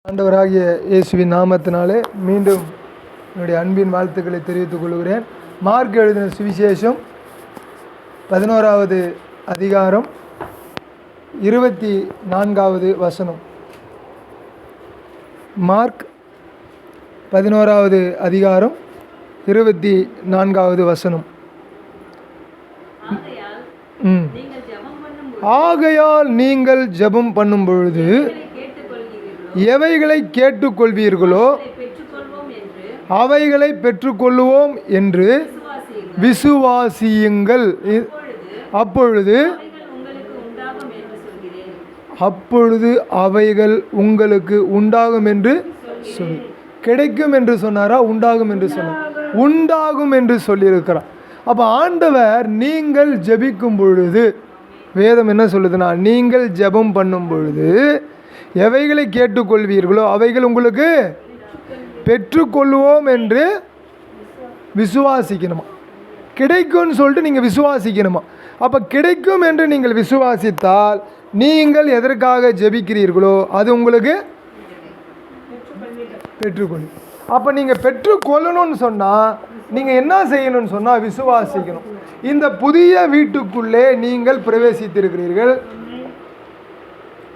ஆண்டவராகிய இயேசுவின் நாமத்தினாலே மீண்டும் என்னுடைய அன்பின் வாழ்த்துக்களை தெரிவித்துக் கொள்கிறேன். மார்க் எழுதின சுவிசேஷம் 11வது அதிகாரம் 24வது வசனம். மார்க் 11வது அதிகாரம் 24வது வசனம். ஆகையால் நீங்கள் ஜெபம் பண்ணும் பொழுது எவைகளை கேட்டுக்கொள்வீர்களோ அவைகளை பெற்றுக்கொள்வோம் என்று விசுவாசியுங்கள். அப்பொழுது அவைகள் உங்களுக்கு உண்டாகும் என்று சொல். கிடைக்கும் என்று சொன்னாரா, உண்டாகும் என்று சொன்னார்? உண்டாகும் என்று சொல்லியிருக்கிறார். அப்போ ஆண்டவர் நீங்கள் ஜெபிக்கும் பொழுது, வேதம் என்ன சொல்லுதுன்னா, நீங்கள் ஜெபம் பண்ணும் பொழுது எவைகளை கேட்டுக்கொள்வீர்களோ அவைகள் உங்களுக்கு பெற்றுக்கொள்வோம் என்று விசுவாசிக்கணுமா. கிடைக்கும்னு சொல்லிட்டு நீங்கள் விசுவாசிக்கணுமா. அப்போ கிடைக்கும் என்று நீங்கள் விசுவாசித்தால் நீங்கள் எதற்காக ஜெபிக்கிறீர்களோ அது உங்களுக்கு பெற்றுக்கொள்ளும். அப்போ நீங்கள் பெற்றுக்கொள்ளணும்னு சொன்னால் நீங்கள் என்ன செய்யணும்னு சொன்னால் விசுவாசிக்கணும். இந்த புதிய வீட்டுக்குள்ளே நீங்கள் பிரவேசித்திருக்கிறீர்கள்.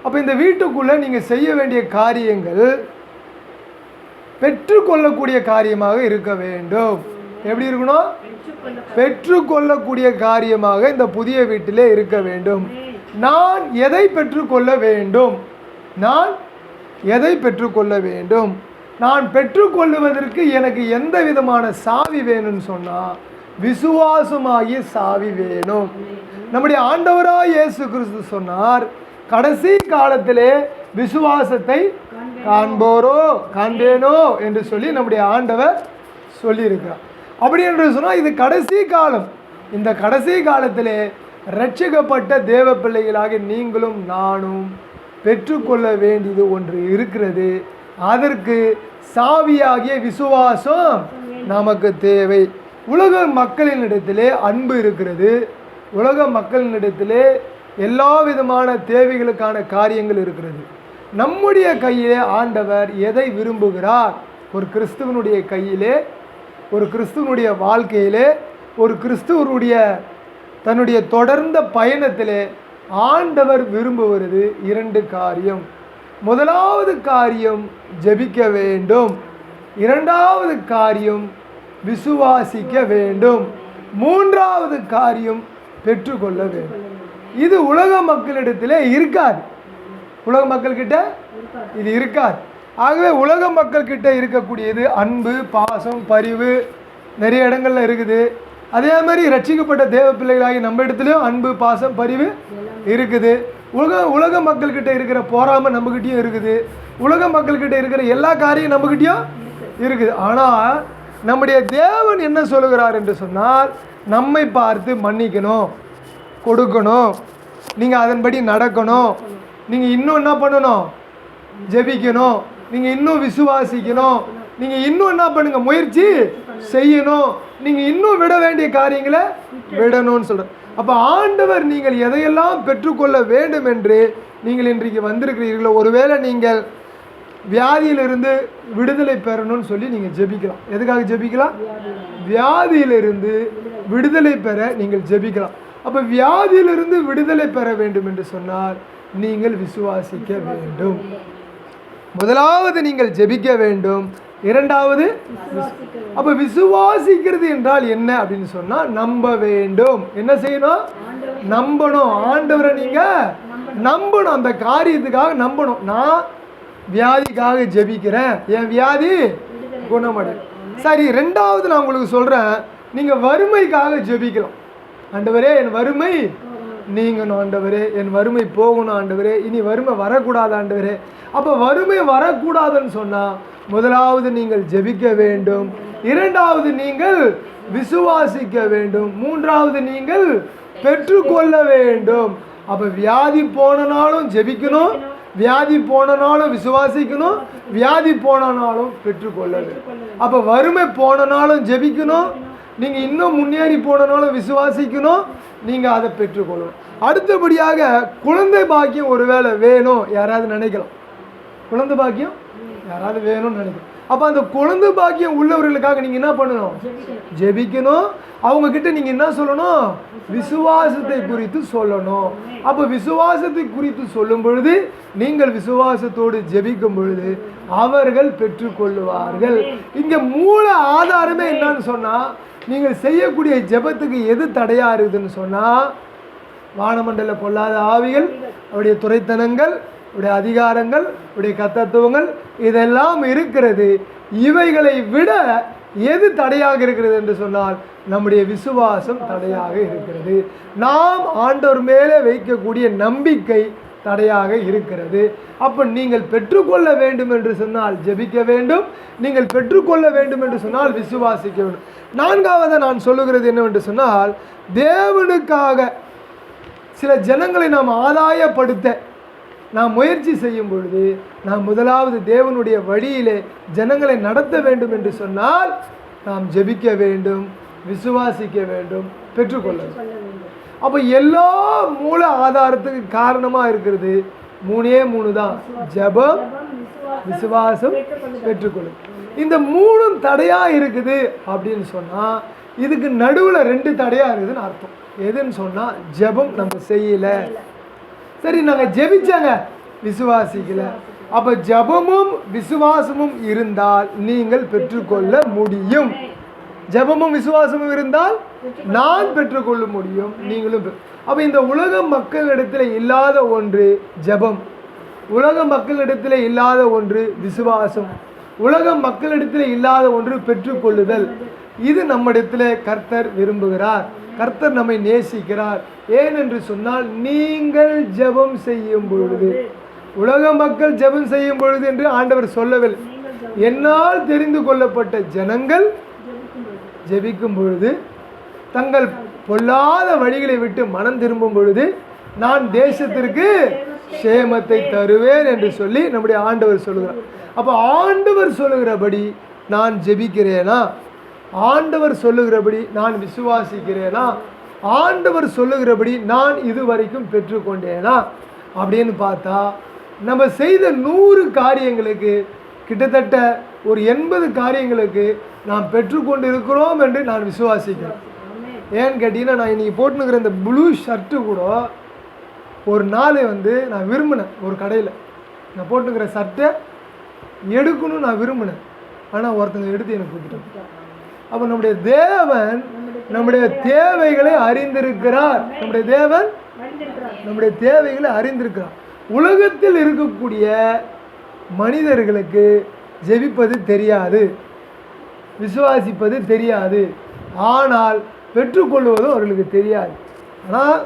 அப்போ இந்த வீட்டுக்குள்ளே நீங்கள் செய்ய வேண்டிய காரியங்கள் பெற்றுக்கொள்ளக்கூடிய காரியமாக இருக்க வேண்டும். எப்படி இருக்கணும்? பெற்றுக்கொள்ளக்கூடிய காரியமாக இந்த புதிய வீட்டிலே இருக்க வேண்டும். நான் எதை பெற்றுக்கொள்ள வேண்டும்? நான் எதை பெற்றுக்கொள்ள வேண்டும்? நான் பெற்றுக்கொள்ளுவதற்கு எனக்கு எந்த விதமான சாவி வேணும்னு சொன்னால் விசுவாசமாகிய சாவி வேணும். நம்முடைய ஆண்டவராய் இயேசு கிறிஸ்து சொன்னார், கடைசி காலத்திலே விசுவாசத்தை காண்பேனோ என்று சொல்லி நம்முடைய ஆண்டவர் சொல்லியிருக்கிறார். அப்படி என்று சொன்னால் இது கடைசி காலம். இந்த கடைசி காலத்திலே ரட்சிக்கப்பட்ட தேவ பிள்ளைகளாக நீங்களும் நானும் பெற்றுக்கொள்ள வேண்டியது ஒன்று இருக்கிறது. அதற்கு சாவியாகிய விசுவாசம் நமக்கு தேவை. உலக மக்களினிடத்திலே அன்பு இருக்கிறது. உலக மக்களினிடத்திலே எல்லா விதமான தேவைகளுக்கான காரியங்கள் இருக்கிறது. நம்முடைய கையிலே ஆண்டவர் எதை விரும்புகிறார்? ஒரு கிறிஸ்துவனுடைய கையிலே, ஒரு கிறிஸ்துவனுடைய வாழ்க்கையிலே, ஒரு கிறிஸ்துவனுடைய தன்னுடைய தொடர்ந்த பயணத்திலே ஆண்டவர் விரும்புவது 2 காரியம். முதலாவது காரியம் ஜெபிக்க வேண்டும். 2வது காரியம் விசுவாசிக்க வேண்டும். 3வது காரியம் பெற்றுக்கொள்ள வேண்டும். இது உலக மக்களிடத்திலே இருக்காது. உலக மக்கள்கிட்ட இது இருக்காது. ஆகவே உலக மக்கள்கிட்ட இருக்கக்கூடியது அன்பு, பாசம், பரிவு நிறைய இடங்கள்ல இருக்குது. அதே மாதிரி ரட்சிக்கப்பட்ட தேவ பிள்ளைகளாகி நம்ம இடத்துலையும் அன்பு, பாசம், பரிவு இருக்குது. உலக மக்கள்கிட்ட இருக்கிற போராமை நம்மகிட்டையும் இருக்குது. உலக மக்கள்கிட்ட இருக்கிற எல்லா காரியம் நம்மகிட்டையும் இருக்குது. ஆனால் நம்முடைய தேவன் என்ன சொல்லுகிறார் என்று சொன்னால், நம்மை பார்த்து மன்னிக்கணும், கொடுக்கணும், நீங்கள் அதன்படி நடக்கணும், நீங்கள் இன்னும் என்ன பண்ணணும்? ஜெபிக்கணும், நீங்கள் இன்னும் விசுவாசிக்கணும், நீங்கள் இன்னும் என்ன பண்ணுங்க? முயற்சி செய்யணும், நீங்கள் இன்னும் விட வேண்டிய காரியங்களை விடணும்னு சொல்கிறேன். அப்போ ஆண்டவர் நீங்கள் எதையெல்லாம் பெற்றுக்கொள்ள வேண்டும் என்று நீங்கள் இன்றைக்கு வந்திருக்கிறீர்களோ, ஒருவேளை நீங்கள் வியாதியிலிருந்து விடுதலை பெறணும்னு சொல்லி நீங்கள் ஜெபிக்கலாம். எதுக்காக ஜெபிக்கலாம்? வியாதியிலிருந்து விடுதலை பெற நீங்கள் ஜெபிக்கலாம். அப்போ வியாதியிலிருந்து விடுதலை பெற வேண்டும் என்று சொன்னால் நீங்கள் விசுவாசிக்க வேண்டும். முதலாவது நீங்கள் ஜெபிக்க வேண்டும். 2வது அப்போ விசுவாசிக்கிறது என்றால் என்ன அப்படின்னு சொன்னால் நம்ப வேண்டும். என்ன செய்யணும்? நம்பணும். ஆண்டவரை நீங்கள் நம்பணும். அந்த காரியத்துக்காக நம்பணும். நான் வியாதிக்காக ஜெபிக்கிறேன், என் வியாதி குணமடையும். சரி, 2வது நான் உங்களுக்கு சொல்கிறேன், நீங்கள் வறுமைக்காக ஜெபிக்கலாம். ஆண்டவரே, என் வறுமை நீங்கணும். ஆண்டவரே, என் வறுமை போகணும். ஆண்டவரே, இனி வறுமை வரக்கூடாது. ஆண்டவரே, அப்போ வறுமை வரக்கூடாதுன்னு சொன்னால் முதலாவது நீங்கள் ஜெபிக்க வேண்டும். 2வது நீங்கள் விசுவாசிக்க வேண்டும். 3வது நீங்கள் பெற்றுக்கொள்ள வேண்டும். அப்போ வியாதி போனனாலும் ஜெபிக்கணும், வியாதி போனனாலும் விசுவாசிக்கணும், வியாதி போனனாலும் பெற்றுக்கொள்ள வேண்டும். அப்போ வறுமை போனனாலும் ஜெபிக்கணும், நீங்கள் இன்னும் முன்னேறி போனனாலும் விசுவாசிக்கணும், நீங்கள் அதை பெற்றுக்கொள்ளணும். அடுத்தபடியாக குழந்தை பாக்கியம் ஒருவேளை வேணும் யாராவது நினைக்கலாம். குழந்தை பாக்கியம் யாராவது வேணும்னு நினைக்கிறோம். அப்போ அந்த குழந்தை பாக்கியம் உள்ளவர்களுக்காக நீங்கள் என்ன பண்ணணும்? ஜெபிக்கணும். அவங்கக்கிட்ட நீங்கள் என்ன சொல்லணும்? விசுவாசத்தை குறித்து சொல்லணும். அப்போ விசுவாசத்தை குறித்து சொல்லும் பொழுது, நீங்கள் விசுவாசத்தோடு ஜெபிக்கும் பொழுது அவர்கள் பெற்றுக்கொள்ளுவார்கள். இங்கே மூல ஆதாரமே என்னன்னு சொன்னால், நீங்கள் செய்யக்கூடிய ஜெபத்துக்கு எது தடையாக இருக்குதுன்னு சொன்னால், வானமண்டல பொல்லாத ஆவிகள், அவருடைய துரைத்தனங்கள், உடைய அதிகாரங்கள், உடைய கர்த்தத்துவங்கள் இதெல்லாம் இருக்கிறது. இவைகளை விட எது தடையாக இருக்கிறது என்று சொன்னால், நம்முடைய விசுவாசம் தடையாக இருக்கிறது. நாம் ஆண்டவர் மேலே வைக்கக்கூடிய நம்பிக்கை தடையாக இருக்கிறது. அப்போ நீங்கள் பெற்றுக்கொள்ள வேண்டும் என்று சொன்னால் ஜெபிக்க வேண்டும். நீங்கள் பெற்றுக்கொள்ள வேண்டும் என்று சொன்னால் விசுவாசிக்க வேண்டும். நான்காவது நான் சொல்லுகிறது என்னவென்று சொன்னால், தேவனுக்காக சில ஜனங்களை நாம் ஆதாயப்படுத்த நாம் முயற்சி செய்யும் பொழுது, நாம் முதலாவது தேவனுடைய வழியிலே ஜனங்களை நடத்த வேண்டும் என்று சொன்னால் நாம் ஜெபிக்க வேண்டும், விசுவாசிக்க வேண்டும், பெற்றுக்கொள்ள வேண்டும். அப்போ எல்லா மூல ஆதாரத்துக்கு காரணமாக இருக்கிறது மூணு தான்: ஜெபம், விசுவாசம், பெற்றுக்கொள்ளும். இந்த மூணும் தடையாக இருக்குது அப்படின்னு சொன்னால், இதுக்கு நடுவில் 2 தடையாக இருக்குதுன்னு அர்த்தம். எதுன்னு சொன்னால், ஜெபம் நம்ம செய்யலை. சரி, நாங்கள் ஜெபிச்சாங்க, விசுவாசிக்கல. அப்போ ஜெபமும் விசுவாசமும் இருந்தால் நீங்கள் பெற்றுக்கொள்ள முடியும். ஜெபமும் விசுவாசமும் இருந்தால் நான் பெற்றுக்கொள்ள முடியும், நீங்களும். அப்போ இந்த உலக மக்களிடத்தில் இல்லாத ஒன்று ஜெபம், உலக மக்களிடத்தில் இல்லாத ஒன்று விசுவாசம், உலக மக்களிடத்தில் இல்லாத ஒன்று பெற்றுக்கொள்ளுதல். இது நம்மிடத்தில் கர்த்தர் விரும்புகிறார். கர்த்தர் நம்மை நேசிக்கிறார். ஏனென்று சொன்னால், நீங்கள் ஜெபம் செய்யும் பொழுது, உலக மக்கள் ஜெபம் செய்யும் பொழுது என்று ஆண்டவர் சொல்லவில்லை. என்னால் தெரிந்து கொள்ளப்பட்ட ஜனங்கள் ஜெபிக்கும் பொழுது, தங்கள் பொல்லாத வழிகளை விட்டு மனம் திரும்பும் பொழுது, நான் தேசத்திற்கு சேமத்தை தருவேன் என்று சொல்லி நம்முடைய ஆண்டவர் சொல்லுகிறார். அப்போ ஆண்டவர் சொல்லுகிறபடி நான் ஜெபிக்கிறேனா? ஆண்டவர் சொல்லுகிறபடி நான் விசுவாசிக்கிறேனா? ஆண்டவர் சொல்லுகிறபடி நான் இதுவரைக்கும் பெற்றுக்கொண்டேனா அப்படின்னு பார்த்தா, நம்ம செய்த 100 காரியங்களுக்கு கிட்டத்தட்ட ஒரு 80 காரியங்களுக்கு நாம் பெற்றுக்கொண்டு இருக்கிறோம் என்று நான் விசுவாசிக்கிறேன். ஏன்னு கேட்டிங்கன்னா, நான் இன்றைக்கி போட்டுனுக்கிற இந்த ப்ளூ ஷர்ட்டு கூட ஒரு நாள் நான் விரும்பினேன். ஒரு கடையில் நான் போட்டுக்கிற ஷர்ட்டை எடுக்கணும்னு நான் விரும்பினேன். ஆனால் ஒருத்தங்க எடுத்து எனக்கு கொடுத்துட்டாங்க. அப்போ நம்முடைய தேவன் நம்முடைய தேவைகளை அறிந்திருக்கிறார். நம்முடைய தேவன் நம்முடைய தேவைகளை அறிந்திருக்கிறார். உலகத்தில் இருக்கக்கூடிய மனிதர்களுக்கு ஜெபிப்பது தெரியாது, விசுவாசிப்பது தெரியாது, ஆனால் பெற்றுக்கொள்வதும் அவர்களுக்கு தெரியாது. ஆனால்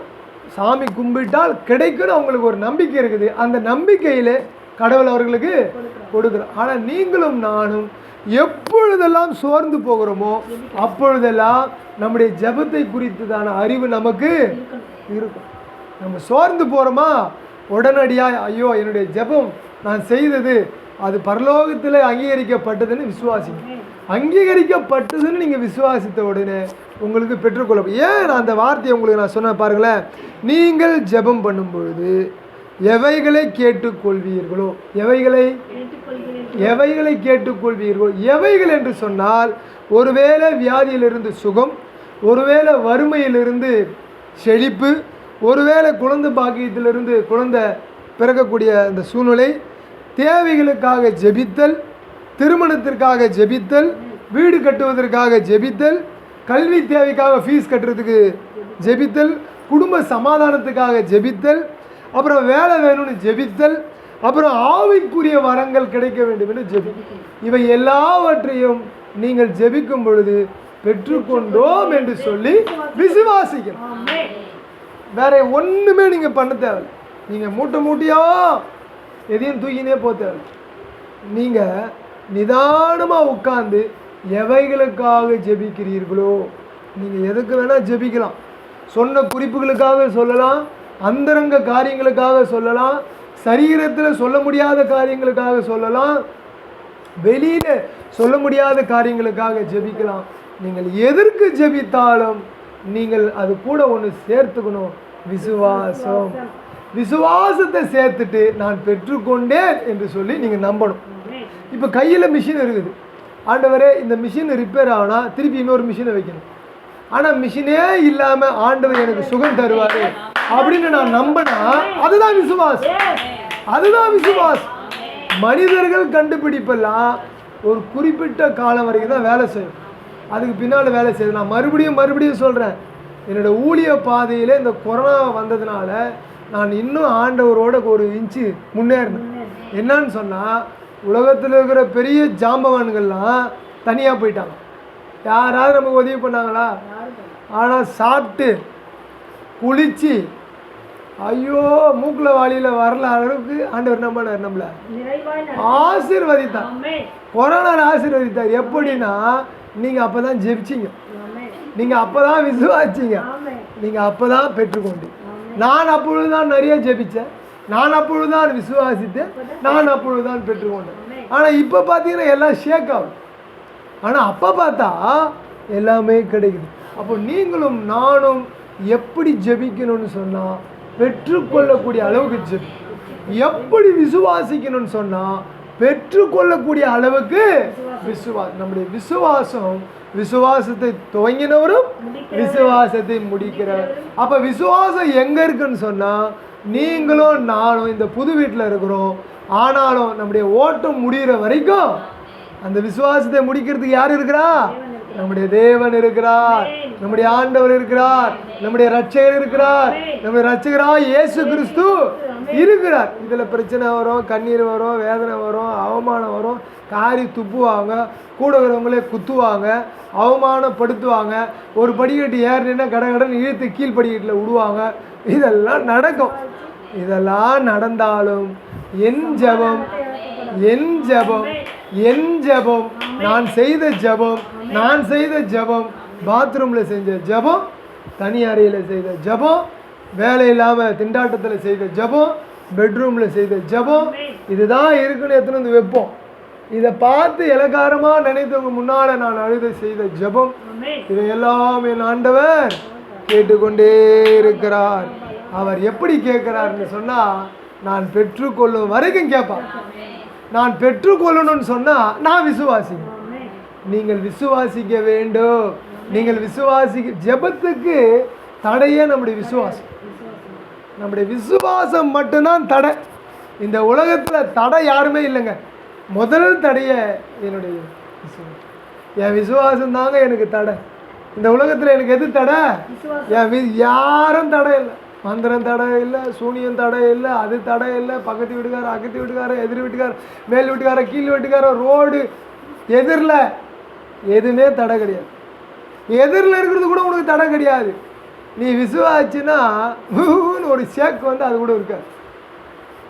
சாமி கும்பிட்டால் கிடைக்குன்னு அவங்களுக்கு ஒரு நம்பிக்கை இருக்குது. அந்த நம்பிக்கையில் கடவுள் அவர்களுக்கு கொடுக்குறார். ஆனால் நீங்களும் நானும் எப்பொழுதெல்லாம் சோர்ந்து போகிறோமோ அப்பொழுதெல்லாம் நம்முடைய ஜெபத்தை குறித்ததான அறிவு நமக்கு இருக்கும். நம்ம சோர்ந்து போகிறோமா, உடனடியாக ஐயோ என்னுடைய ஜெபம் நான் செய்தது அது பரலோகத்தில் அங்கீகரிக்கப்பட்டதுன்னு விசுவாசிங்க. அங்கீகரிக்கப்பட்டதுன்னு நீங்கள் விசுவாசித்த உடனே உங்களுக்கு பெற்றுக்கொள்ள. ஏன் நான் அந்த வார்த்தையை உங்களுக்கு நான் சொன்ன பாருங்களேன். நீங்கள் ஜெபம் பண்ணும் பொழுது எவைகளை கேட்டுக்கொள்வீர்களோ, எவைகளை கேட்டுக்கொள்வீர்களோ, எவைகள் என்று சொன்னால், ஒருவேளை வியாதியிலிருந்து சுகம், ஒருவேளை வறுமையிலிருந்து செழிப்பு, ஒருவேளை குழந்தை பாக்கியத்திலிருந்து குழந்தை பிறக்கக்கூடிய அந்த சூழ்நிலை, தேவைகளுக்காக ஜெபித்தல், திருமணத்திற்காக ஜெபித்தல், வீடு கட்டுவதற்காக ஜெபித்தல், கல்வி தேவைக்காக ஃபீஸ் கட்டுறதுக்கு ஜெபித்தல், குடும்ப சமாதானத்துக்காக ஜெபித்தல், அப்புறம் வேலை வேணும்னு ஜெபித்தல், அப்புறம் ஆவிக்குரிய வரங்கள் கிடைக்க வேண்டும் என்று ஜெபித்தல். இவை எல்லாவற்றையும் நீங்கள் ஜெபிக்கும் பொழுது பெற்றுக்கொண்டோம் என்று சொல்லி விசுவாசிக்கணும். வேற ஒன்றுமே நீங்கள் பண்ண தேவை. நீங்கள் மூட்டையா எதையும் தூக்கினே போக தேவை. நீங்கள் நிதானமாக உட்கார்ந்து எவைகளுக்காக ஜெபிக்கிறீர்களோ, நீங்கள் எதுக்கு வேணால் ஜெபிக்கலாம். சொன்ன குறிப்புகளுக்காக சொல்லலாம், அந்தரங்க காரியங்களுக்காக சொல்லலாம், சரீரத்தில் சொல்ல முடியாத காரியங்களுக்காக சொல்லலாம், வெளியில் சொல்ல முடியாத காரியங்களுக்காக ஜெபிக்கலாம். நீங்கள் எதற்கு ஜெபித்தாலும் நீங்கள் அது கூட ஒன்று சேர்த்துக்கணும், விசுவாசம். விசுவாசத்தை சேர்த்துட்டு நான் பெற்றுக்கொண்டேன் என்று சொல்லி நீங்கள் நம்பணும். இப்போ கையில் மிஷின் இருக்குது, ஆண்டவரே இந்த மிஷின் ரிப்பேர் ஆனால் திருப்பி இன்னொரு மிஷினை வைக்கணும். ஆனால் மிஷினே இல்லாமல் ஆண்டவர் எனக்கு சுகம் தருவார் அப்படின்னு நான் நம்பினா அதுதான் விசுவாசம். அதுதான் விசுவாசம். மனிதர்கள் கண்டுபிடிப்பெல்லாம் ஒரு குறிப்பிட்ட காலம் வரைக்கும் தான் வேலை செய்யும், அதுக்கு பின்னால் வேலை செய்யுது. நான் மறுபடியும் சொல்கிறேன், என்னோடய ஊழிய பாதையில் இந்த கொரோனா வந்ததுனால நான் இன்னும் ஆண்டவரோட ஒரு இன்ச்சு முன்னேறினேன். என்னன்னு சொன்னால், உலகத்தில் இருக்கிற பெரிய ஜாம்பவான்கள்லாம் தனியாக போயிட்டாங்க. யாராவது நமக்கு உதவி பண்ணாங்களா? ஆனால் சாப்பிட்டு குளித்து ஐயோ மூக்கில் வாளியில் வரல அளவுக்கு ஆண்டவர் நம்மளை ஆசீர்வதித்தார். கொரோனாவில் ஆசீர்வதித்தார். எப்படின்னா, நீங்கள் அப்போ தான் ஜெபிச்சிங்க, நீங்கள் அப்போ தான் விசுவாசிங்க, நீங்கள் அப்போ தான் பெற்றுக்கொண்டு. நான் அப்பொழுது தான் நிறைய ஜெபித்தேன், நான் அப்பொழுது தான் விசுவாசித்தேன், நான் அப்பொழுது தான் பெற்றுக்கொண்டேன். ஆனால் இப்போ பார்த்தீங்கன்னா எல்லாம் ஷேக் ஆகும். ஆனால் அப்போ பார்த்தா எல்லாமே கிடைக்குது. அப்போ நீங்களும் நானும் எப்படி ஜெபிக்கணும்னு சொன்னால், பெற்றுக்கொள்ளக்கூடிய அளவுக்கு ஜெபி. எப்படி விசுவாசிக்கணும்னு சொன்னால், பெற்றுக்கொள்ளக்கூடிய அளவுக்கு விசுவாசம். நம்முடைய விசுவாசம், விசுவாசத்தை துவங்கினவரும் விசுவாசத்தை முடிக்கிறவர். அப்போ விசுவாசம் எங்கே இருக்குன்னு சொன்னால், நீங்களும் நானும் இந்த புது வீட்டில் இருக்கிறோம். ஆனாலும் நம்முடைய ஓட்டம் முடிகிற வரைக்கும் அந்த விசுவாசத்தை முடிக்கிறதுக்கு யார் இருக்கிறா? நம்முடைய தேவன் இருக்கிறார், நம்முடைய ஆண்டவர் இருக்கிறார், நம்முடைய ரட்சகர் இருக்கிறார், நம்முடைய ரட்சகராக இயேசு கிறிஸ்து இருக்கிறார். இதில் பிரச்சனை வரும், கண்ணீர் வரும், வேதனை வரும், அவமானம் வரும், காரி துப்புவாங்க, கூட இருக்கிறவங்களே குத்துவாங்க, அவமானப்படுத்துவாங்க, ஒரு படிக்கட்டு ஏறினா கடகடன் இழுத்து கீழ் படிக்கட்டில் விடுவாங்க. இதெல்லாம் நடக்கும். இதெல்லாம் நடந்தாலும் என் ஜெபம், என் ஜெபம், என் ஜெபம், நான் செய்த ஜெபம், நான் செய்த ஜெபம், பாத்ரூமில் செஞ்ச ஜெபம், தனி அறையில் செய்த ஜெபம், வேலை இல்லாமல் திண்டாட்டத்தில் செய்த ஜெபம், பெட்ரூமில் செய்த ஜெபம், இதுதான் இருக்குன்னு எத்தனை வந்து வைப்போம். இதை பார்த்து இலக்காரமாக நினைத்தவங்க முன்னால் நான் அழுத செய்த ஜெபம், இதையெல்லாம் என் ஆண்டவர் கேட்டுக்கொண்டே இருக்கிறார். அவர் எப்படி கேட்குறாருன்னு சொன்னால், நான் பெற்றுக்கொள்ளும் வரைக்கும் கேட்பார். நான் பெற்றுக்கொள்ளணும்னு சொன்னால் நான் விசுவாசிங்க. நீங்கள் விசுவாசிக்க வேண்டும். நீங்கள் விசுவாசிக்க, ஜெபத்துக்கு தடையே நம்முடைய விசுவாசம். நம்முடைய விசுவாசம் மட்டும்தான் தடை. இந்த உலகத்தில் தடை யாருமே இல்லைங்க. முதல் தடையை என்னுடைய விசுவாசம். என் விசுவாசம் தாங்க எனக்கு தடை. இந்த உலகத்தில் எனக்கு எது தடை? யாரும் தடை இல்லை. மந்திரம் தடை இல்லை, சூனியம் தடை இல்லை, அது தடை இல்லை, பக்கத்து வீட்டுக்காரர், அக்கத்து வீட்டுக்காரர், எதிர் வீட்டுக்காரர், மேல் வீட்டுக்காரர், கீழ் வீட்டுக்காரர், ரோடு எதிரில் எதுவுமே தடை கிடையாது. எதிரில் இருக்கிறது கூட உனக்கு தடை கிடையாது. நீ விசுவாச்சுன்னா ஒரு ஷேக் வந்து அது கூட இருக்காது.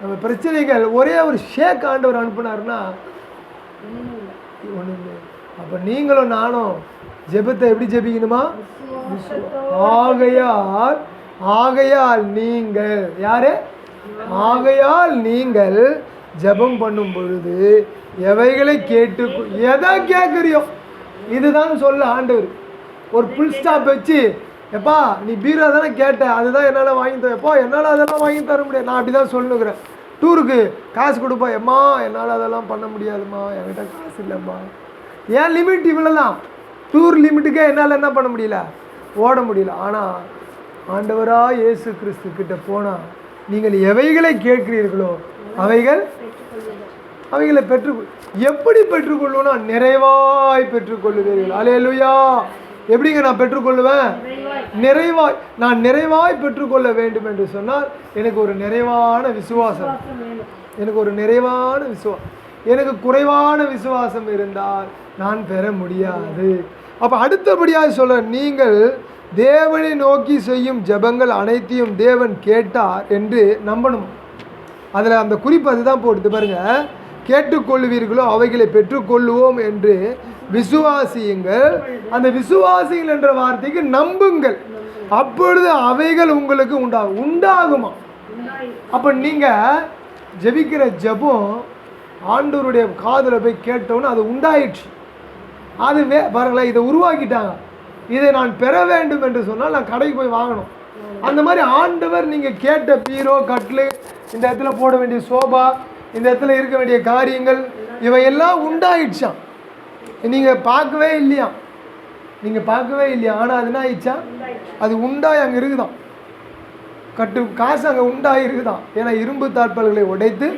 நம்ம பிரச்சனைகள் ஒரே ஒரு ஷேக் ஆண்டவர் அனுப்புனாருன்னா ஒன்றுமே. அப்போ நீங்களும் நானும் ஜெபத்தை எப்படி ஜெபிக்கணுமா? ஆகையால் நீங்கள் யாரு? ஆகையால் நீங்கள் ஜெபம் பண்ணும் பொழுது எவைகளை கேட்டு, எதை கேட்குறியோ இதுதான் சொல்ல ஆண்டவர். ஒரு புல் ஸ்டாப் வச்சு, எப்பா நீ பீரோ தானே கேட்ட, அதுதான் என்னால் வாங்கி தர. எப்போ என்னால் அதெல்லாம் வாங்கி தர முடியாது. நான் அப்படி தான் சொல்லுங்கிறேன். டூருக்கு காசு கொடுப்பா, எம்மா என்னால் அதெல்லாம் பண்ண முடியாதும்மா, என்கிட்ட காசு இல்லைம்மா. ஏன் லிமிட் இவ்வளோதான்? டூர் லிமிட்டுக்கே என்னால் என்ன பண்ண முடியல, ஓட முடியல. ஆனால் ஆண்டவராக இயேசு கிறிஸ்து கிட்ட போனால் நீங்கள் எவைகளை கேட்கிறீர்களோ அவைகளை எப்படி பெற்றுக்கொள்ளுவோன்னா, நிறைவாய் பெற்றுக்கொள்ளுவீர்கள். அல்லேலூயா. எப்படிங்க நான் பெற்றுக்கொள்ளுவேன்? நான் நிறைவாய் பெற்றுக்கொள்ள வேண்டும் என்று சொன்னால் எனக்கு ஒரு நிறைவான விசுவாசம், எனக்கு ஒரு நிறைவான விசுவாசம். எனக்கு குறைவான விசுவாசம் இருந்தால் நான் பெற முடியாது. அப்போ அடுத்தபடியாக சொல்ல, நீங்கள் தேவனை நோக்கி செய்யும் ஜெபங்கள் அனைத்தையும் தேவன் கேட்டார் என்று நம்பணும். அதில் அந்த குறிப்பு அதுதான் போடுது பாருங்க. கேட்டுக்கொள்வீர்களோ அவைகளை பெற்றுக்கொள்ளுவோம் என்று விசுவாசியுங்கள். அந்த விசுவாசிகள் என்ற வார்த்தைக்கு நம்புங்கள், அப்பொழுது அவைகள் உங்களுக்கு உண்டாகுமா. அப்போ நீங்கள் ஜெபிக்கிற ஜெபம் ஆண்டவருடைய காதில் போய் கேட்டோன்னு அது உண்டாயிடுச்சு. அது பாருங்களேன், இதை உருவாக்கிட்டாங்க. இதை நான் பெற வேண்டும் என்று சொன்னால் நான் கடைக்கு போய் வாங்கணும். அந்த மாதிரி ஆண்டவர் நீங்கள் கேட்ட பீரோ, கட்லு, இந்த இடத்துல போட வேண்டிய சோபா, இந்த இடத்துல இருக்க வேண்டிய காரியங்கள் இவையெல்லாம் உண்டாயிடுச்சான். நீங்கள் பார்க்கவே இல்லையா, ஆனால் அது என்ன ஆயிடுச்சா, அது உண்டாய் அங்கே இருக்குதான். காசு அங்கே உண்டாகி இருக்குதான். ஏன்னா இரும்பு தாழ்பால்களை உடைத்து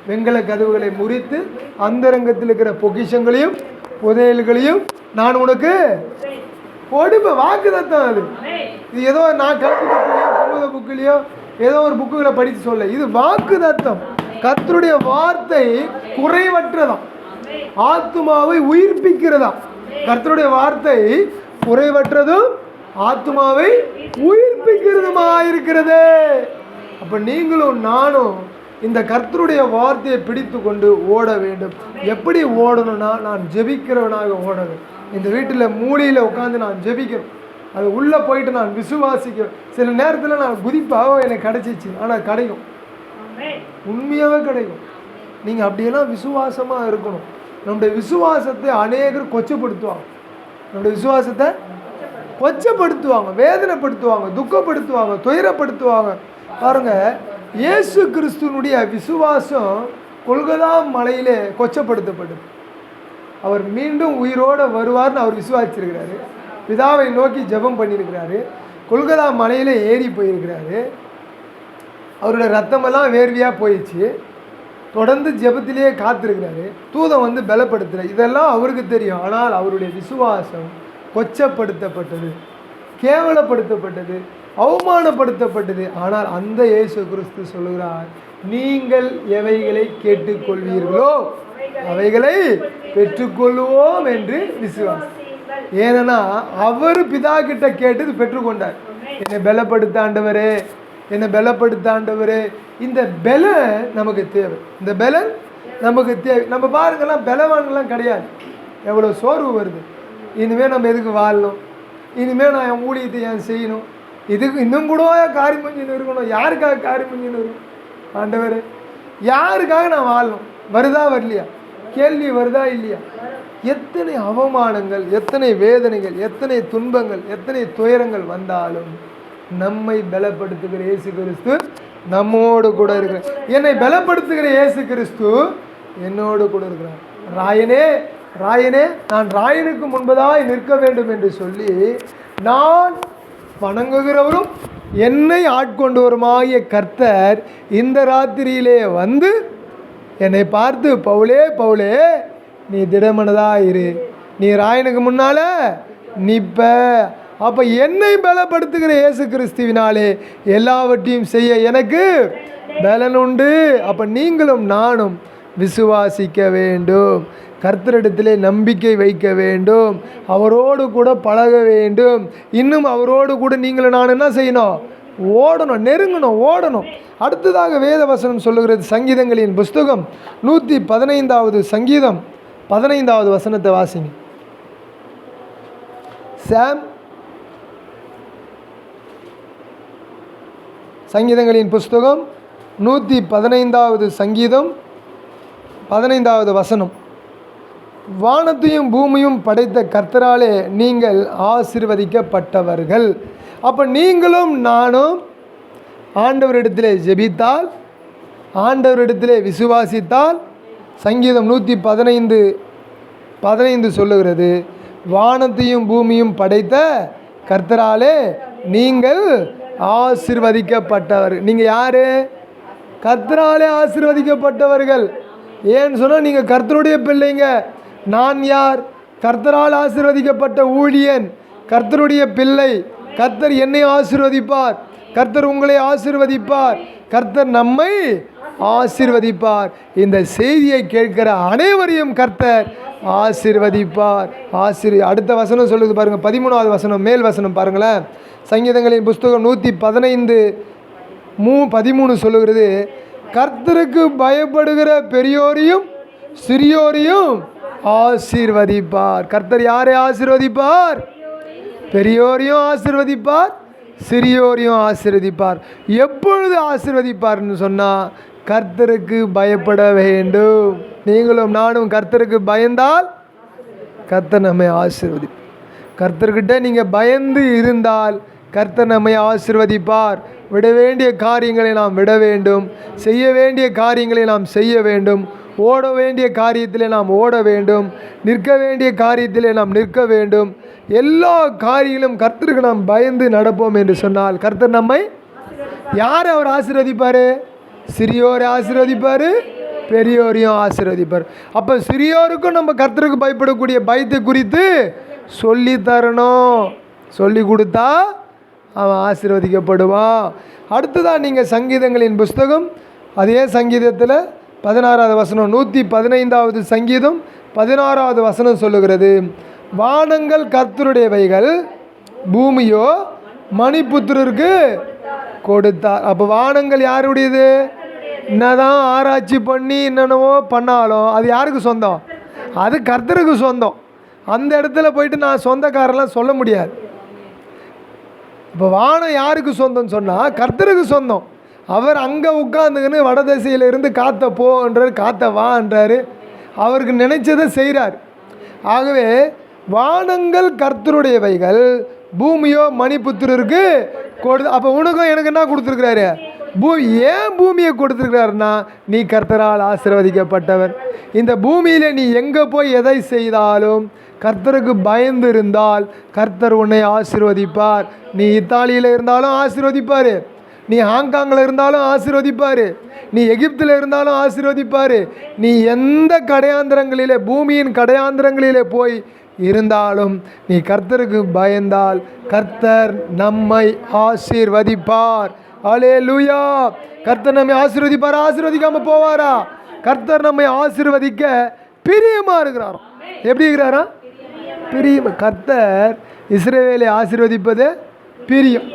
வெண்கல கதவுகளை முறித்து அந்தரங்கத்தில் இருக்கிற பொக்கிஷங்களையும் புதையல்களையும் நான் உனக்கு கொடுப்பேன். வாக்கு தத்தம் அது. இது ஏதோ நான் கருத்து புக்கிலையோ குமுத புக்கிலையோ ஏதோ ஒரு புக்குகளை படித்து சொல்ல, இது வாக்கு தத்தம். கர்த்தருடைய வார்த்தை குறைவற்றதாம், ஆத்துமாவை உயிர்ப்பிக்கிறதாம். கர்த்தருடைய வார்த்தை குறைவற்றதும் ஆத்துமாவை உயிர்ப்பிக்கிறதுமா இருக்கிறது. அப்போ நீங்களும் நானும் இந்த கர்த்தருடைய வார்த்தையை பிடித்து கொண்டு ஓட வேண்டும். எப்படி ஓடணும்னா, நான் ஜெபிக்கிறவனாக ஓடணும். இந்த வீட்டில் மூலையில் உட்காந்து நான் ஜெபிக்கிறேன், அது உள்ளே போயிட்டு நான் விசுவாசிக்கிறேன். சில நேரத்தில் நான் குதிப்பாக எனக்கு கிடைச்சிச்சு, ஆனால் கிடைக்கும், உண்மையாகவே கிடைக்கும். நீங்கள் அப்படியெல்லாம் விசுவாசமாக இருக்கணும். நம்முடைய விசுவாசத்தை அநேகர் கொச்சப்படுத்துவாங்க, நம்முடைய விசுவாசத்தை கொச்சப்படுத்துவாங்க, வேதனைப்படுத்துவாங்க, துக்கப்படுத்துவாங்க, துயரப்படுத்துவாங்க. பாருங்கள், இயேசு கிறிஸ்துவனுடைய விசுவாசம் கொல்கதா மலையிலே கொச்சப்படுத்தப்பட்டது. அவர் மீண்டும் உயிரோடு வருவார்னு அவர் விசுவாசிச்சிருக்கிறாரு. பிதாவை நோக்கி ஜெபம் பண்ணியிருக்கிறாரு. கொல்கதா மலையில் ஏறி போயிருக்கிறாரு. அவருடைய ரத்தமெல்லாம் வேர்வையாக போயிடுச்சு. தொடர்ந்து ஜெபத்திலேயே காத்திருக்கிறாரு. தூதன் வந்து பலப்படுத்துகிற இதெல்லாம் அவருக்கு தெரியும். ஆனால் அவருடைய விசுவாசம் கொச்சப்படுத்தப்பட்டது, கேவலப்படுத்தப்பட்டது, அவமானப்படுத்தப்பட்டது. ஆனால் அந்த இயேசு கிறிஸ்து சொல்லுகிறார், நீங்கள் எவைகளை கேட்டுக்கொள்வீர்களோ அவைகளை பெற்றுக்கொள்வோம் என்று விசுவாசம். ஏன்னா அவர் பிதா கிட்ட கேட்டது பெற்றுக்கொண்டார். என்னை பலப்படுத்த ஆண்டவரே, என்னை பலப்படுத்த ஆண்டவரே. இந்த பலன் நமக்கு தேவை, இந்த பலன் நமக்கு தேவை. நம்ம பாருங்கெல்லாம் பலவான்லாம் கிடையாது. எவ்வளோ சோர்வு வருது. இனிமேல் நம்ம எதுக்கு வாழணும், இனிமேல் நான் என் ஊழியத்தை ஏன் செய்யணும், இதுக்கு இன்னும் கூட காரியம் பண்ணின்னு இருக்கணும். யாருக்காக காரியம் பண்ணின்னு இருக்கணும் ஆண்டவர், யாருக்காக நான் வாழணும்? வருதா வரலையா, கேள்வி வருதா இல்லையா? எத்தனை அவமானங்கள், எத்தனை வேதனைகள், எத்தனை துன்பங்கள், எத்தனை துயரங்கள் வந்தாலும் நம்மை பலப்படுத்துகிற இயேசு கிறிஸ்து நம்மோடு கூட இருக்கிறார். என்னை பலப்படுத்துகிற இயேசு கிறிஸ்து என்னோடு கூட இருக்கிறார். ராயனே, ராயனே, நான் ராயனுக்கு முன்பதாய் நிற்க வேண்டும் என்று சொல்லி நான் வணங்குகிறவரும் என்னை ஆட்கொண்டவருமாகிய கர்த்தர் இந்த ராத்திரியிலே வந்து என்னை பார்த்து, பவுலே பவுலே, நீ திடமனதாயிரு, நீ ராயனுக்கு முன்னால நிற்ப. அப்போ என்னை பலப்படுத்துகிற இயேசு கிறிஸ்துவினாலே எல்லாவற்றையும் செய்ய எனக்கு பலன் உண்டு. அப்போ நீங்களும் நானும் விசுவாசிக்க வேண்டும், கர்த்தரிடத்திலே நம்பிக்கை வைக்க வேண்டும், அவரோடு கூட பழக வேண்டும். இன்னும் அவரோடு கூட நீங்களும் நான் என்ன செய்யணும்? ஓடணும், நெருங்கணும், ஓடணும். அடுத்ததாக வேத வசனம் சொல்லுகிறது, சங்கீதங்களின் புஸ்தகம் 115வது சங்கீதம் 15வது வசனத்தை வாசிங்க. சாம், சங்கீதங்களின் புஸ்தகம் 115வது சங்கீதம் 15வது வசனம். வானத்தையும் பூமியும் படைத்த கர்த்தராலே நீங்கள் ஆசீர்வதிக்கப்பட்டவர்கள். அப்போ நீங்களும் நானும் ஆண்டவரிடத்திலே ஜெபித்தால், ஆண்டவரிடத்திலே விசுவாசித்தால், சங்கீதம் 115:15 சொல்லுகிறது, வானத்தையும் பூமியும் படைத்த கர்த்தராலே நீங்கள் ஆசீர்வதிக்கப்பட்டவர். நீங்கள் யார்? கர்த்தராலே ஆசீர்வதிக்கப்பட்டவர்கள். ஏன்னு சொன்னால் நீங்கள் கர்த்தருடைய பிள்ளைங்க. நான் யார்? கர்த்தரால் ஆசீர்வதிக்கப்பட்ட ஊழியன், கர்த்தருடைய பிள்ளை. கர்த்தர் என்னை ஆசீர்வதிப்பார், கர்த்தர் உங்களை ஆசீர்வதிப்பார், கர்த்தர் நம்மை ஆசீர்வதிப்பார். இந்த செய்தியை கேட்கிற அனைவரையும் கர்த்தர் ஆசீர்வதிப்பார். அடுத்த வசனம் சொல்லுது பாருங்க, 13வது வசனம், மேல் வசனம் பாருங்களேன். சங்கீதங்களின் புஸ்தகம் 115:13 சொல்லுகிறது, கர்த்தருக்கு பயப்படுகிற பெரியோரையும் சிறியோரையும் ஆசீர்வதிப்பார். கர்த்தர் யாரை ஆசீர்வதிப்பார்? பெரியோரையும் ஆசீர்வதிப்பார், சிறியோரையும் ஆசீர்வதிப்பார். எப்பொழுது ஆசீர்வதிப்பார்னு சொன்னால், கர்த்தருக்கு பயப்பட வேண்டும். நீங்களும் நானும் கர்த்தருக்கு பயந்தால் கர்த்தர் நம்மை ஆசீர்வதிப்பார். கர்த்தர்கிட்ட நீங்கள் பயந்து இருந்தால் கர்த்தர் நம்மை ஆசீர்வதிப்பார். விட வேண்டிய காரியங்களை நாம் விட வேண்டும், செய்ய வேண்டிய காரியங்களை நாம் செய்ய வேண்டும், ஓட வேண்டிய காரியத்திலே நாம் ஓட வேண்டும், நிற்க வேண்டிய காரியத்திலே நாம் நிற்க வேண்டும். எல்லா காரியங்களும் கர்த்தருக்கு நாம் பயந்து நடப்போம் என்று சொன்னால் கர்த்தர் நம்மை யார் அவர் ஆசீர்வதிப்பார்? சிறியோரை ஆசீர்வதிப்பார், பெரியோரையும் ஆசீர்வதிப்பார். அப்போ சிறியோருக்கும் நம்ம கர்த்தருக்கு பயப்படக்கூடிய பயத்தை குறித்து சொல்லி தரணும். சொல்லி கொடுத்தா அவன் ஆசீர்வதிக்கப்படுவான். அடுத்ததான் நீங்கள் சங்கீதங்களின் புஸ்தகம் அதே சங்கீதத்தில் 16வது வசனம், 115வது சங்கீதம் 16வது வசனம் சொல்லுகிறது, வானங்கள் கர்த்தருடையவைகள், பூமியோ மணிபுத்திரருக்கு கொடுத்தார். அப்போ வானங்கள் யாருடையது? என்னதான் ஆராய்ச்சி பண்ணி என்னென்னவோ பண்ணாலும் அது யாருக்கு சொந்தம்? அது கர்த்தருக்கு சொந்தம். அந்த இடத்துல போயிட்டு நான் சொந்தக்காரெல்லாம் சொல்ல முடியாது. இப்போ வானம் யாருக்கு சொந்தம்னு சொன்னால் கர்த்தருக்கு சொந்தம். அவர் அங்கே உட்காந்துக்கின்னு வடதிசையிலிருந்து காற்றை போன்றார், காற்றை வான்றார், அவருக்கு நினைச்சதை செய்கிறார். ஆகவே வானங்கள் கர்த்தருடையவைகள், பூமியோ மணிபுத்திரருக்கு அப்போ உனக்கும் எனக்கு என்ன கொடுத்துருக்கிறாரு? ஏன் பூமியை கொடுத்துருக்கிறாருன்னா நீ கர்த்தரால் ஆசீர்வதிக்கப்பட்டவர். இந்த பூமியில் நீ எங்கே போய் எதை செய்தாலும் கர்த்தருக்கு பயந்து இருந்தால் கர்த்தர் உன்னை ஆசீர்வதிப்பார். நீ இத்தாலியில் இருந்தாலும் ஆசீர்வதிப்பார், நீ ஹாங்காங்கில் இருந்தாலும் ஆசீர்வதிப்பார், நீ எகிப்தில் இருந்தாலும் ஆசீர்வதிப்பார். நீ எந்த கடையாந்திரங்களிலே, பூமியின் கடையாந்திரங்களிலே போய் இருந்தாலும் நீ கர்த்தருக்கு பயந்தால் கர்த்தர் நம்மை ஆசீர்வதிப்பார். அல்லேலூயா. கர்த்தர் நம்மை ஆசீர்வதிப்பார், ஆசீர்வதிக்காமல் போவாரா? கர்த்தர் நம்மை ஆசீர்வதிக்க பிரியமாக இருக்கிறாரோ. எப்படி இருக்கிறாரா? பிரியம். கர்த்தர் இஸ்ரவேலை ஆசீர்வதிப்பது பிரியம்.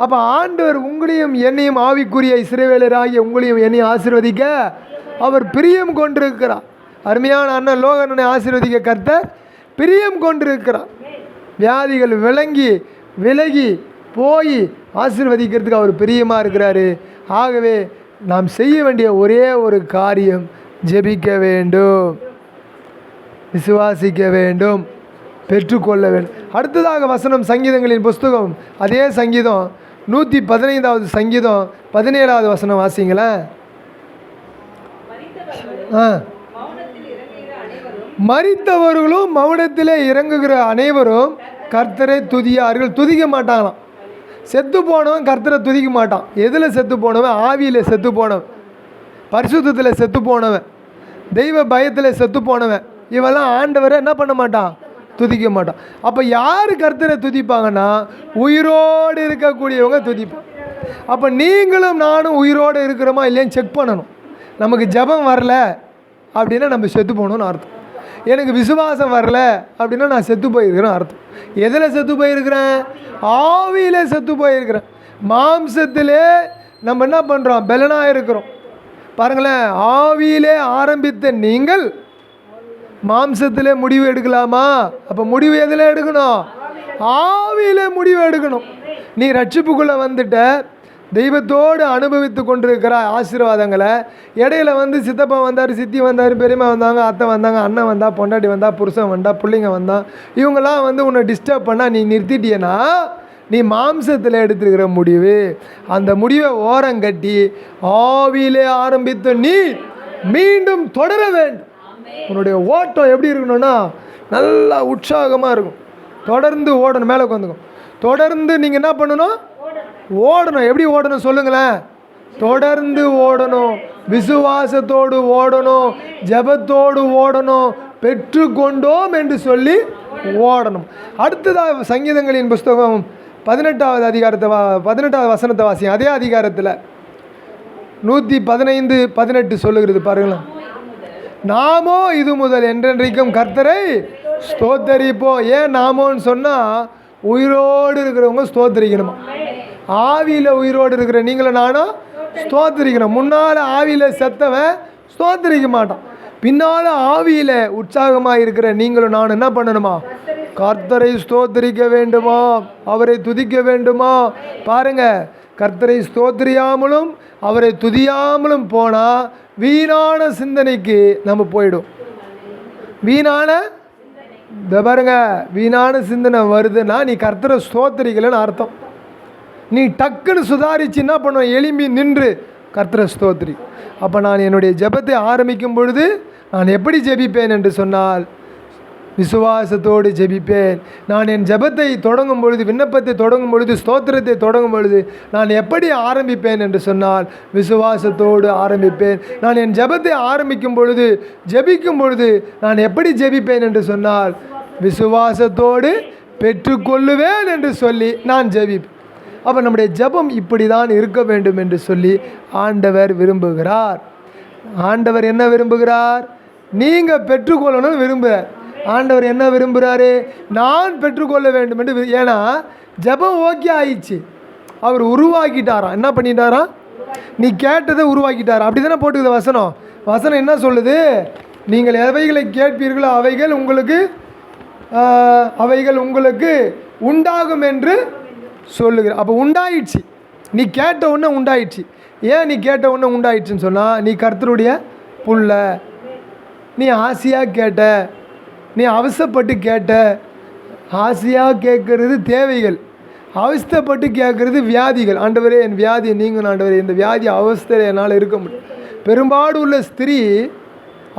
அப்போ ஆண்டவர் உங்களையும் என்னையும், ஆவிக்குரிய இஸ்ரவேலராகிய உங்களையும் என்னையும் ஆசீர்வதிக்க அவர் பிரியம் கொண்டிருக்கிறார். அருமையான அண்ணன் லோகனை ஆசீர்வதிக்க கர்த்தர் பிரியம் கொண்டிருக்கிறார். வியாதிகள் விலகி போய் ஆசீர்வதிக்கிறதுக்கு அவர் பிரியமாக இருக்கிறாரு. ஆகவே நாம் செய்ய வேண்டிய ஒரே ஒரு காரியம் ஜெபிக்க வேண்டும், விசுவாசிக்க வேண்டும், பெற்றுக்கொள்ள வேண்டும். அடுத்ததாக வசனம் சங்கீதங்களின் புஸ்தகம் அதே சங்கீதம் 115வது சங்கீதம் 17வது வசனம் வாசிங்களேன். மரித்தவர்களும் மௌனத்திலே இறங்குகிற அனைவரும் கர்த்தரை துதியார்கள். துதிக்க மாட்டாங்களாம். செத்து போனவன் கர்த்தரை துதிக்க மாட்டான். எதில் செத்து போனவன்? ஆவியில் செத்து போனவன், பரிசுத்தத்தில் செத்து போனவன், தெய்வ பயத்தில் செத்து போனவன், இவெல்லாம் ஆண்டவரை என்ன பண்ண மாட்டான்? துதிக்க மாட்டான். அப்போ யார் கர்த்தரை துதிப்பாங்கன்னா உயிரோடு இருக்கக்கூடியவங்க துதிப்பான். அப்போ நீங்களும் நானும் உயிரோடு இருக்கிறோமா இல்லையான்னு செக் பண்ணணும். நமக்கு ஜெபம் வரல அப்படின்னா நம்ம செத்து போகணும்னு அர்த்தம். எனக்கு விசுவாசம் வரல அப்படின்னா நான் செத்து போயிருக்கிறேன் அர்த்தம். எதில் செத்து போயிருக்கிறேன்? ஆவியில் செத்து போயிருக்கிறேன். மாம்சத்திலே நம்ம என்ன பண்ணுறோம்? பலனாக இருக்கிறோம். பாருங்களேன், ஆவியிலே ஆரம்பித்த நீங்கள் மாம்சத்திலே முடிவு எடுக்கலாமா? அப்போ முடிவு எதில் எடுக்கணும்? ஆவியிலே முடிவு எடுக்கணும். நீ ரட்சிப்புக்குள்ளே வந்துட்ட, தெய்வத்தோடு அனுபவித்து கொண்டிருக்கிற ஆசீர்வாதங்களை இடையில சித்தப்பா வந்தார், சித்தி வந்தார், பெரியம்மா வந்தாங்க, அத்தை வந்தாங்க, அண்ணன் வந்தா, பொண்டாட்டி வந்தா, புருஷன் வந்தா, பிள்ளைங்க வந்தான், இவங்கெல்லாம் உன்னை டிஸ்டர்ப் பண்ணால் நீ நிறுத்திட்டியனா நீ மாம்சத்தில் எடுத்துருக்கிற முடிவு. அந்த முடிவை ஓரங்கட்டி ஆவியிலே ஆரம்பித்து நீ மீண்டும் தொடர வேண்டும். உன்னுடைய ஓட்டம் எப்படி இருக்கணும்னா நல்லா உற்சாகமாக இருக்கும். தொடர்ந்து ஓடணும். மேலே உட்காந்துக்கும். தொடர்ந்து நீங்கள் என்ன பண்ணணும்? ஓடணும். எப்படி ஓடணும் சொல்லுங்களேன்? தொடர்ந்து ஓடணும், விசுவாசத்தோடு ஓடணும், ஜெபத்தோடு ஓடணும், பெற்றுக்கொண்டோம் என்று சொல்லி ஓடணும். அடுத்ததாக சங்கீதங்களின் புஸ்தகம் 18வது அதிகாரத்தை 18வது வசனத்தை வாசிங்க. அதே அதிகாரத்தில் 115:18 சொல்லுகிறது பாருங்களேன். நாமோ இது முதல் என்றென்றைக்கும் கர்த்தரை ஸ்தோத்தரிப்போம். ஏன் நாமோன்னு சொன்னால் உயிரோடு இருக்கிறவங்க ஸ்தோத்தரிக்கணுமா? ஆவியில் உயிரோடு இருக்கிற நீங்களும் நானும் ஸ்தோத்தரிக்கணும். முன்னால் ஆவியில் செத்தவன் ஸ்தோத்தரிக்க மாட்டான். பின்னால் ஆவியில் உற்சாகமாக இருக்கிற நீங்களும் நானும் என்ன பண்ணணுமா? கர்த்தரை ஸ்தோத்தரிக்க வேண்டுமா? அவரை துதிக்க வேண்டுமா? பாருங்க, கர்த்தரை ஸ்தோத்திரியாமலும் அவரை துதியாமலும் போனால் வீணான சிந்தனைக்கு நம்ம போயிடும். பாருங்க, வீணான சிந்தனை வருதுன்னா நீ கர்த்தரை ஸ்தோத்திரிக்கலன்னு அர்த்தம். நீ டக்குன்னு சுதாரிச்சு என்ன பண்ணுவேன், எலும்பி நின்று கர்த்தரை ஸ்தோத்திரி. அப்போ நான் என்னுடைய ஜெபத்தை ஆரம்பிக்கும் பொழுது நான் எப்படி ஜெபிப்பேன் என்று சொன்னால், விசுவாசத்தோடு ஜெபிப்பேன். நான் என் ஜெபத்தை தொடங்கும் பொழுது, விண்ணப்பத்தை தொடங்கும் பொழுது, ஸ்தோத்திரத்தை தொடங்கும் பொழுது நான் எப்படி ஆரம்பிப்பேன் என்று சொன்னால், விசுவாசத்தோடு ஆரம்பிப்பேன். நான் என் ஜெபத்தை ஆரம்பிக்கும் பொழுது, ஜெபிக்கும் பொழுது நான் எப்படி ஜெபிப்பேன் என்று சொன்னால், விசுவாசத்தோடு பெற்றுக்கொள்ளுவேன் என்று சொல்லி நான் ஜெபிப்பேன். அப்போ நம்முடைய ஜெபம் இப்படி தான் இருக்க வேண்டும் என்று சொல்லி ஆண்டவர் விரும்புகிறார். ஆண்டவர் என்ன விரும்புகிறார்? நீங்கள் பெற்றுக்கொள்ளணும்னு விரும்புகிறார். ஆண்டவர் என்ன விரும்புகிறாரு? நான் பெற்றுக்கொள்ள வேண்டும் என்று. ஏன்னா ஜெபம் ஓகே ஆயிடுச்சு, அவர் உருவாக்கிட்டாராம். என்ன பண்ணிட்டாராம்? நீ கேட்டதை உருவாக்கிட்டாரா? அப்படி தானே போட்டுக்குது வசனம். வசனம் என்ன சொல்லுது? நீங்கள் எவைகளை கேட்பீர்களோ அவைகள் உங்களுக்கு உண்டாகும் என்று சொல்லுகிற. அப்போ உண்டாயிடுச்சு, நீ கேட்ட உடனே உண்டாயிடுச்சு. ஏன் நீ கேட்ட உடனே உண்டாயிடுச்சுன்னு சொன்னால், நீ கர்த்தருடைய புள்ள, நீ ஆசையாக கேட்ட, நீ அவசப்பட்டு கேட்ட. ஆசையாக கேட்குறது தேவைகள், அவஸ்தைப்பட்டு கேட்குறது வியாதிகள். ஆண்டவரே என் வியாதியை நீங்களும் ஆண்டவரே, இந்த வியாதி அவஸ்தையில் என்னால் இருக்க முடியும். பெரும்பாடு உள்ள ஸ்திரீ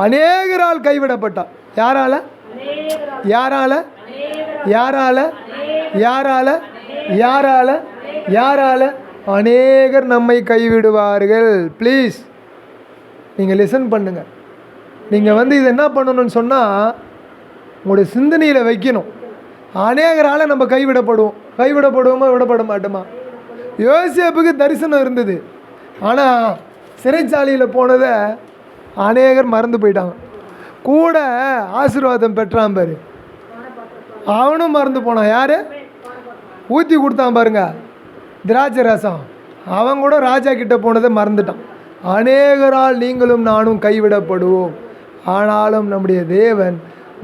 அநேகரால் கைவிடப்பட்டாள். யாரால யாரால யாரால யாரால யாரால யாரால? அநேகர் நம்மை கைவிடுவார்கள். ப்ளீஸ் நீங்கள் லிசன் பண்ணுங்கள். நீங்கள் இதை என்ன பண்ணணும்னு சொன்னால், உங்களுடைய சிந்தனையில் வைக்கணும். அநேகரால் நம்ம கைவிடப்படுவோமா விடப்பட மாட்டோமா? யோசேப்புக்கு தரிசனம் இருந்தது, ஆனால் சிறைச்சாலையில் போனதை அநேகர் மறந்து போயிட்டாங்க. கூட ஆசீர்வாதம் பெற்றான் பாரு, அவனும் மறந்து போனான். யார் ஊற்றி கொடுத்தான் பாருங்க திராட்சை ரசம், அவன் கூட ராஜா கிட்ட போனதை மறந்துட்டான். அநேகரால் நீங்களும் நானும் கைவிடப்படுவோம். ஆனாலும் நம்முடைய தேவன்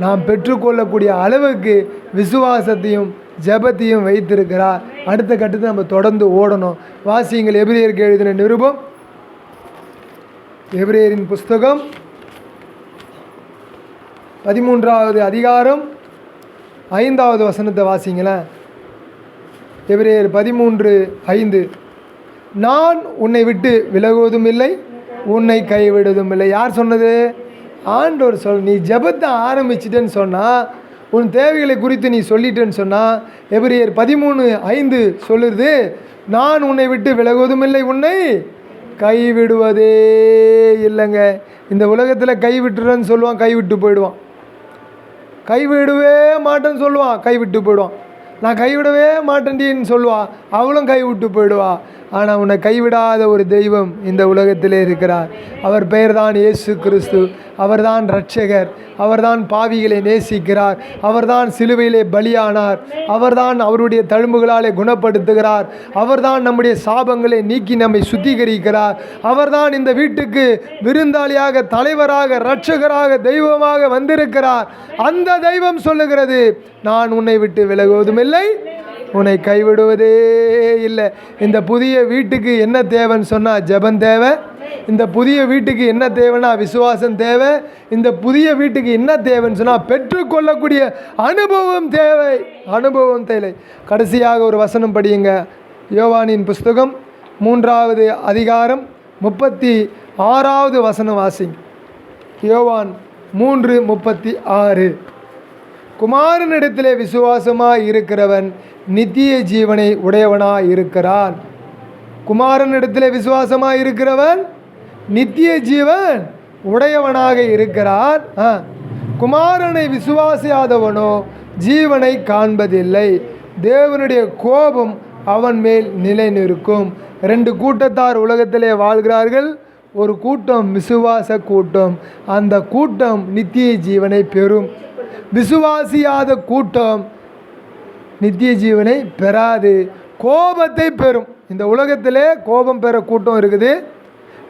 நாம் பெற்றுக்கொள்ளக்கூடிய அளவுக்கு விசுவாசத்தையும் ஜெபத்தையும் வைத்திருக்கிறார். அடுத்த கட்டத்தை நம்ம தொடர்ந்து ஓடணும். வாசியுங்கள் எபிரேயருக்கு எழுதின நிருபம், எபிரேயரின் புஸ்தகம் 13வது அதிகாரம் 5வது வசனத்தை வாசிங்களேன். எபிரேயர் 13:5. நான் உன்னை விட்டு விலகுவதும் இல்லை, உன்னை கைவிடுவதும் இல்லை. யார் சொன்னது? ஆண்டவர் நீ ஜெபத்தை ஆரம்பிச்சிட்டேன்னு சொன்னால், உன் தேவைகளை குறித்து நீ சொல்லிட்டேன்னு சொன்னால், எபிரேயர் 13:5 சொல்லுறது, நான் உன்னை விட்டு விலகுவதும் இல்லை, உன்னை கைவிடுவதே இல்லைங்க. இந்த உலகத்தில் கைவிட்டுறேன்னு சொல்லுவான், கைவிட்டு போயிடுவான். கைவிடவே மாட்டேன்னு சொல்லுவான், கைவிட்டு போயிடுவான். நான் கைவிடவே மாட்டேன்டின்னு சொல்லுவாள், அவளும் கைவிட்டு போயிடுவா. ஆனால் உன்னை கைவிடாத ஒரு தெய்வம் இந்த உலகத்திலே இருக்கிறார். அவர் பெயர் தான் இயேசு கிறிஸ்து. அவர்தான் இரட்சகர். அவர்தான் பாவிகளை நேசிக்கிறார். அவர்தான் சிலுவையிலே பலியானார். அவர்தான் அவருடைய தழும்புகளாலே குணப்படுத்துகிறார். அவர்தான் நம்முடைய சாபங்களை நீக்கி நம்மை சுத்திகரிக்கிறார். அவர்தான் இந்த வீட்டுக்கு விருந்தாளியாக, தலைவராக, இரட்சகராக, தெய்வமாக வந்திருக்கிறார். அந்த தெய்வம் சொல்லுகிறது, நான் உன்னை விட்டு விலகுவதும் இல்லை, உன்னை கைவிடுவதே இல்லை. இந்த புதிய வீட்டுக்கு என்ன தேவைன்னு சொன்னால் ஜெபம் தேவை. இந்த புதிய வீட்டுக்கு என்ன தேவைன்னா விசுவாசம் தேவை. இந்த புதிய வீட்டுக்கு என்ன தேவைன்னு சொன்னால் பெற்றுக்கொள்ளக்கூடிய அனுபவம் தேவை. அனுபவம் தேவை. கடைசியாக ஒரு வசனம் படியுங்க. யோவானின் புஸ்தகம் 3வது அதிகாரம் 36வது வசனம் வாசிங்க. யோவான் 3:36. குமாரனிடத்திலே விசுவாசமாய் இருக்கிறவன் நித்திய ஜீவனை உடையவனாய் இருக்கிறான். குமாரனிடத்திலே விசுவாசமாய் இருக்கிறவன் நித்திய ஜீவன் உடையவனாக இருக்கிறான். குமாரனை விசுவாசியாதவனோ ஜீவனை காண்பதில்லை. தேவனுடைய கோபம் அவன் மேல் நிலை நிற்கும். 2 கூட்டத்தார் உலகத்திலே வாழ்கிறார்கள். ஒரு கூட்டம் விசுவாச கூட்டம். அந்த கூட்டம் நித்திய ஜீவனை பெறும். விசுவாசியாத கூட்டம் நித்திய ஜீவனை பெறாது, கோபத்தை பெறும். இந்த உலகத்திலே கோபம் பெற கூட்டம் இருக்குது,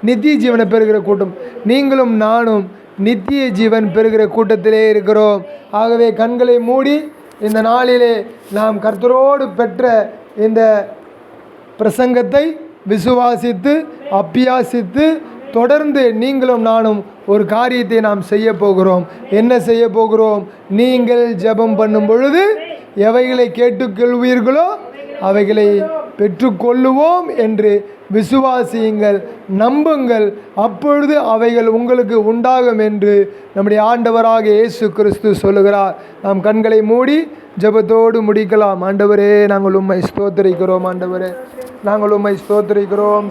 நித்திய ஜீவனை பெறுகிற கூட்டம். நீங்களும் நானும் நித்திய ஜீவன் பெறுகிற கூட்டத்திலே இருக்கிறோம். ஆகவே கண்களை மூடி இந்த நாளிலே நாம் கர்த்தரோடு பெற்ற இந்த பிரசங்கத்தை விசுவாசித்து அபியாசித்து தொடர்ந்து நீங்களும் நானும் ஒரு காரியத்தை நாம் செய்ய போகிறோம். என்ன செய்ய போகிறோம்? நீங்கள் ஜெபம் பண்ணும் பொழுது எவைகளை கேட்டுக்கொள்வீர்களோ அவைகளை பெற்றுக்கொள்ளுவோம் என்று விசுவாசியுங்கள், நம்புங்கள். அப்பொழுது அவைகள் உங்களுக்கு உண்டாகும் என்று நம்முடைய ஆண்டவராக இயேசு கிறிஸ்து சொல்லுகிறார். நாம் கண்களை மூடி ஜெபத்தோடு முடிக்கலாம். ஆண்டவரே, நாங்கள் உம்மை ஸ்தோத்திரிக்கிறோம். ஆண்டவரே, நாங்கள் உம்மை ஸ்தோத்திரிக்கிறோம்.